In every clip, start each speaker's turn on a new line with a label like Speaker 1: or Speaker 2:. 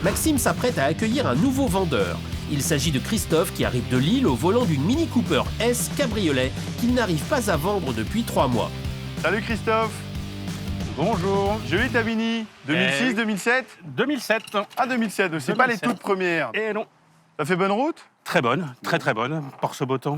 Speaker 1: Maxime s'apprête à accueillir un nouveau vendeur. Il s'agit de Christophe qui arrive de Lille au volant d'une Mini Cooper S cabriolet qu'il n'arrive pas à vendre depuis 3 mois.
Speaker 2: Salut Christophe.
Speaker 3: Bonjour.
Speaker 2: Jolie ta Mini. 2006, 2007
Speaker 3: 2007.
Speaker 2: Ah 2007, donc c'est pas les
Speaker 3: 2007.
Speaker 2: toutes premières.
Speaker 3: Et non.
Speaker 2: Ça fait bonne route?
Speaker 3: Très bonne, très bonne, pour ce beau temps.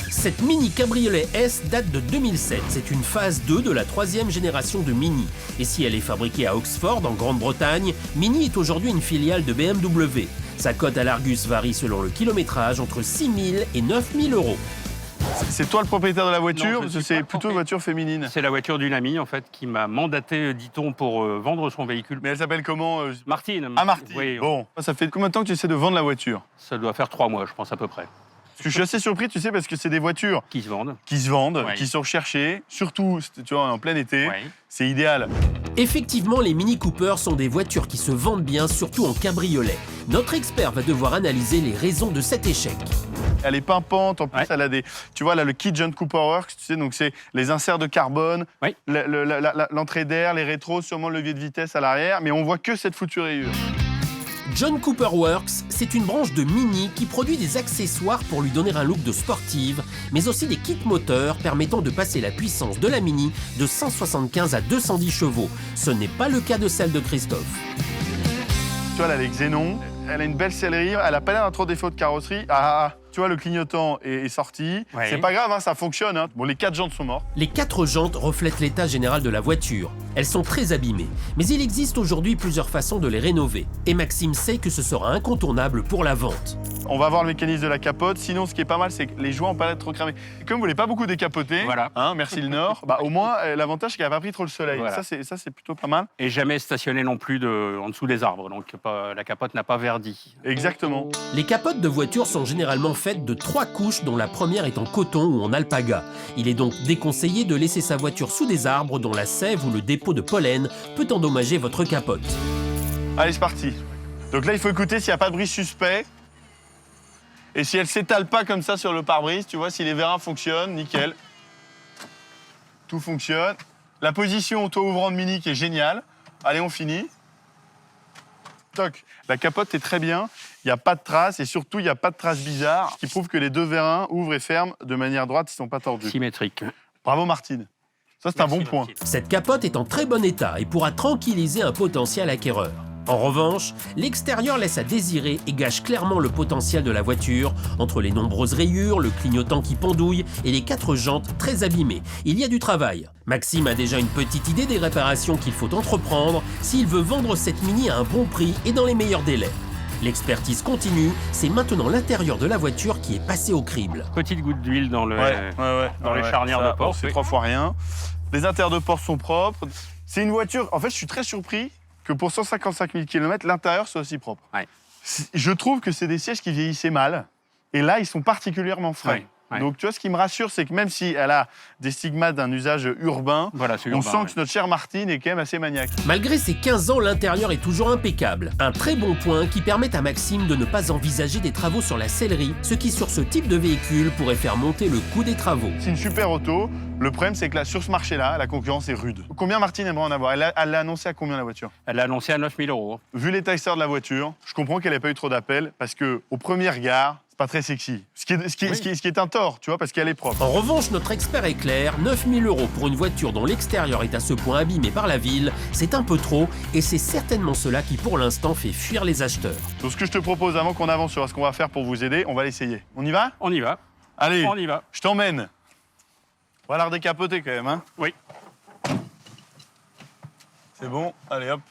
Speaker 1: Cette Mini Cabriolet S date de 2007. C'est une phase 2 de la 3e génération de Mini. Et si elle est fabriquée à Oxford, en Grande-Bretagne, Mini est aujourd'hui une filiale de BMW. Sa cote à l'Argus varie selon le kilométrage entre 6 000 et 9 000 euros.
Speaker 2: C'est toi le propriétaire de la voiture?
Speaker 3: Non, je
Speaker 2: Parce que
Speaker 3: suis
Speaker 2: c'est
Speaker 3: pas
Speaker 2: plutôt une voiture féminine.
Speaker 3: C'est la voiture d'une amie, en fait, qui m'a mandaté, dit-on, pour vendre son véhicule.
Speaker 2: Mais elle s'appelle comment
Speaker 3: Martine.
Speaker 2: Ah Martine.
Speaker 3: Oui,
Speaker 2: Bon, ça fait combien de temps que tu essaies de vendre la voiture?
Speaker 3: ça doit faire 3 mois, je pense, à peu près,
Speaker 2: Parce que je suis assez surpris, tu sais, parce que c'est des voitures
Speaker 3: qui se vendent.
Speaker 2: qui se vendent,
Speaker 3: Ouais.
Speaker 2: qui sont recherchées, surtout, tu vois, en plein été.
Speaker 3: Ouais.
Speaker 2: C'est idéal.
Speaker 1: Effectivement, les Mini Cooper sont des voitures qui se vendent bien, surtout en cabriolet. Notre expert va devoir analyser les raisons de cet échec.
Speaker 2: Elle est pimpante, en plus
Speaker 3: Ouais.
Speaker 2: elle a des, tu vois, là, le kit John Cooper Works, tu sais, donc c'est les inserts de carbone,
Speaker 3: Oui.
Speaker 2: l'entrée d'air, les rétros, sûrement le levier de vitesse à l'arrière, mais on voit que cette foutue rayure.
Speaker 1: John Cooper Works, c'est une branche de Mini qui produit des accessoires pour lui donner un look de sportive, mais aussi des kits moteurs permettant de passer la puissance de la Mini de 175 à 210 chevaux. Ce n'est pas le cas de celle de Christophe.
Speaker 2: Tu vois, là, elle est xénon, elle a une belle sellerie, elle a pas l'air d'un trop défaut de carrosserie. Ah, tu vois, le clignotant est sorti.
Speaker 3: Ouais.
Speaker 2: C'est pas grave, hein, ça fonctionne. Hein. Bon, les 4 jantes sont mortes.
Speaker 1: Les 4 jantes reflètent l'état général de la voiture. Elles sont très abîmées, mais il existe aujourd'hui plusieurs façons de les rénover. Et Maxime sait que ce sera incontournable pour la vente.
Speaker 2: On va voir le mécanisme de la capote. Sinon, ce qui est pas mal, c'est que les joints ont pas l'air trop cramés. Comme vous voulez pas beaucoup décapoter,
Speaker 3: Voilà.
Speaker 2: hein, merci le Nord, bah, au moins, l'avantage, c'est qu'elle n'a pas pris trop le soleil.
Speaker 3: Voilà.
Speaker 2: Ça, c'est plutôt pas mal.
Speaker 3: Et jamais stationné non plus en dessous des arbres, donc la capote n'a pas verdi.
Speaker 2: Exactement.
Speaker 1: Les capotes de voiture sont généralement faites de 3 couches dont la première est en coton ou en alpaga. Il est donc déconseillé de laisser sa voiture sous des arbres dont la sève ou le dépôt de pollen peut endommager votre capote.
Speaker 2: Allez, c'est parti. Donc là, il faut écouter s'il n'y a pas de brise suspect. Et si elle s'étale pas comme ça sur le pare-brise, tu vois, si les vérins fonctionnent, nickel. Tout fonctionne. La position auto-ouvrant de Mini qui est géniale. Allez, on finit. Toc. La capote est très bien. Il n'y a pas de traces et surtout, il n'y a pas de traces bizarres, ce qui prouve que les 2 vérins ouvrent et ferment de manière droite, ils ne sont pas tordus.
Speaker 3: Symétrique.
Speaker 2: Bravo, Martine. Ça, c'est un bon
Speaker 3: Merci,
Speaker 2: point.
Speaker 3: Martine.
Speaker 1: Cette capote est en très bon état et pourra tranquilliser un potentiel acquéreur. En revanche, l'extérieur laisse à désirer et gâche clairement le potentiel de la voiture entre les nombreuses rayures, le clignotant qui pendouille et les 4 jantes très abîmées. Il y a du travail. Maxime a déjà une petite idée des réparations qu'il faut entreprendre s'il veut vendre cette Mini à un bon prix et dans les meilleurs délais. L'expertise continue, c'est maintenant l'intérieur de la voiture qui est passé au crible.
Speaker 3: Petite goutte d'huile dans les charnières
Speaker 2: Ça,
Speaker 3: de porte.
Speaker 2: C'est
Speaker 3: oui.
Speaker 2: 3 fois rien. Les intérieurs de porte sont propres. C'est une voiture, en fait, je suis très surpris que pour 155 000 km, l'intérieur soit aussi propre.
Speaker 3: Ouais.
Speaker 2: Je trouve que c'est des sièges qui vieillissaient mal. Et là, ils sont particulièrement frais.
Speaker 3: Ouais, ouais.
Speaker 2: Donc, tu vois, ce qui me rassure, c'est que même si elle a des stigmates d'un usage urbain,
Speaker 3: Voilà, c'est
Speaker 2: on
Speaker 3: urbain,
Speaker 2: sent
Speaker 3: ouais.
Speaker 2: que notre chère Martine est quand même assez maniaque.
Speaker 1: Malgré ses 15 ans, l'intérieur est toujours impeccable. Un très bon point qui permet à Maxime de ne pas envisager des travaux sur la sellerie, ce qui sur ce type de véhicule pourrait faire monter le coût des travaux.
Speaker 2: C'est une super auto. Le problème, c'est que là, sur ce marché-là, la concurrence est rude. Combien Martine aimerait en avoir? Elle l'a annoncé à combien la voiture?
Speaker 3: Elle l'a annoncé à 9 000 euros.
Speaker 2: Vu l'état extérieur de la voiture, je comprends qu'elle n'ait pas eu trop d'appels parce qu'au premier regard, c'est pas très sexy. Ce qui est un tort, tu vois, parce qu'elle est propre.
Speaker 1: En revanche, notre expert est clair, 9 000 euros pour une voiture dont l'extérieur est à ce point abîmé par la ville, c'est un peu trop et c'est certainement cela qui pour l'instant fait fuir les acheteurs.
Speaker 2: Donc ce que je te propose, avant qu'on avance sur ce qu'on va faire pour vous aider, on va l'essayer. On y va?
Speaker 3: On y va.
Speaker 2: Allez,
Speaker 3: On y va.
Speaker 2: je t'emmène. On va la redécapoter quand même, hein?
Speaker 3: Oui.
Speaker 2: C'est bon, allez hop.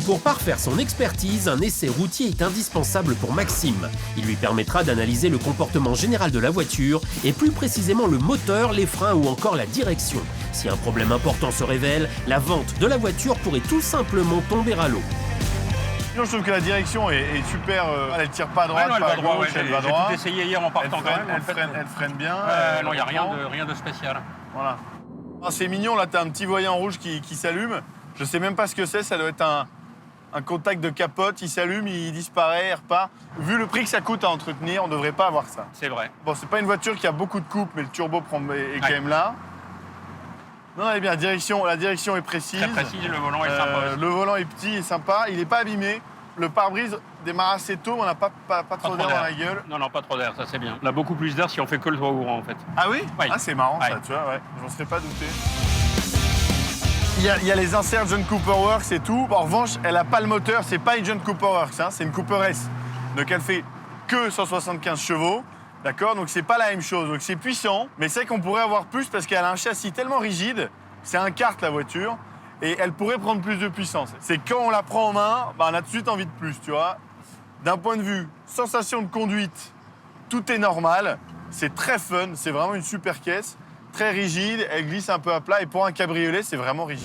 Speaker 1: Pour parfaire son expertise, un essai routier est indispensable pour Maxime. Il lui permettra d'analyser le comportement général de la voiture et plus précisément le moteur, les freins ou encore la direction. Si un problème important se révèle, la vente de la voiture pourrait tout simplement tomber à l'eau.
Speaker 2: Sinon, je trouve que la direction est super. Elle tire pas à droite,
Speaker 3: Ouais, non, elle
Speaker 2: pas
Speaker 3: va
Speaker 2: à
Speaker 3: droit.
Speaker 2: gauche,
Speaker 3: Ouais,
Speaker 2: elle va
Speaker 3: j'ai
Speaker 2: droit.
Speaker 3: tout essayé hier en
Speaker 2: Elle
Speaker 3: partant quand
Speaker 2: freine,
Speaker 3: même. en fait.
Speaker 2: elle freine bien.
Speaker 3: Non, il n'y a
Speaker 2: prend.
Speaker 3: rien de spécial.
Speaker 2: Voilà. Ah, c'est mignon, là, t'as un petit voyant rouge qui s'allume. Je sais même pas ce que c'est, ça doit être un contact de capote, il s'allume, il disparaît, il repart. Vu le prix que ça coûte à entretenir, on devrait pas avoir ça.
Speaker 3: C'est vrai.
Speaker 2: Bon, c'est pas une voiture qui a beaucoup de coupe, mais le turbo est quand
Speaker 3: Ouais.
Speaker 2: même là. Non, elle est bien, la direction est précise.
Speaker 3: Très précis, le volant est sympa aussi.
Speaker 2: Le volant est petit et sympa, il est pas abîmé. le pare-brise démarre assez tôt, mais on n'a pas trop d'air dans la gueule.
Speaker 3: Non, non, pas trop d'air, ça c'est bien. On a beaucoup plus d'air si on fait que le toit ouvrant en fait.
Speaker 2: Ah oui,
Speaker 3: Oui.
Speaker 2: Ah, c'est marrant
Speaker 3: Oui.
Speaker 2: ça, tu vois, ouais. Je m'en serais pas douté. Il y a les inserts John Cooper Works et tout. En revanche, elle n'a pas le moteur, c'est pas une John Cooper Works, hein, c'est une Cooper S. Donc elle fait que 175 chevaux, d'accord? Donc c'est pas la même chose. Donc c'est puissant, mais c'est qu'on pourrait avoir plus parce qu'elle a un châssis tellement rigide, c'est un kart la voiture, et elle pourrait prendre plus de puissance. C'est quand on la prend en main, bah, on a tout de suite envie de plus, tu vois. D'un point de vue sensation de conduite, tout est normal, c'est très fun, c'est vraiment une super caisse. Très rigide, elle glisse un peu à plat et pour un cabriolet, c'est vraiment rigide.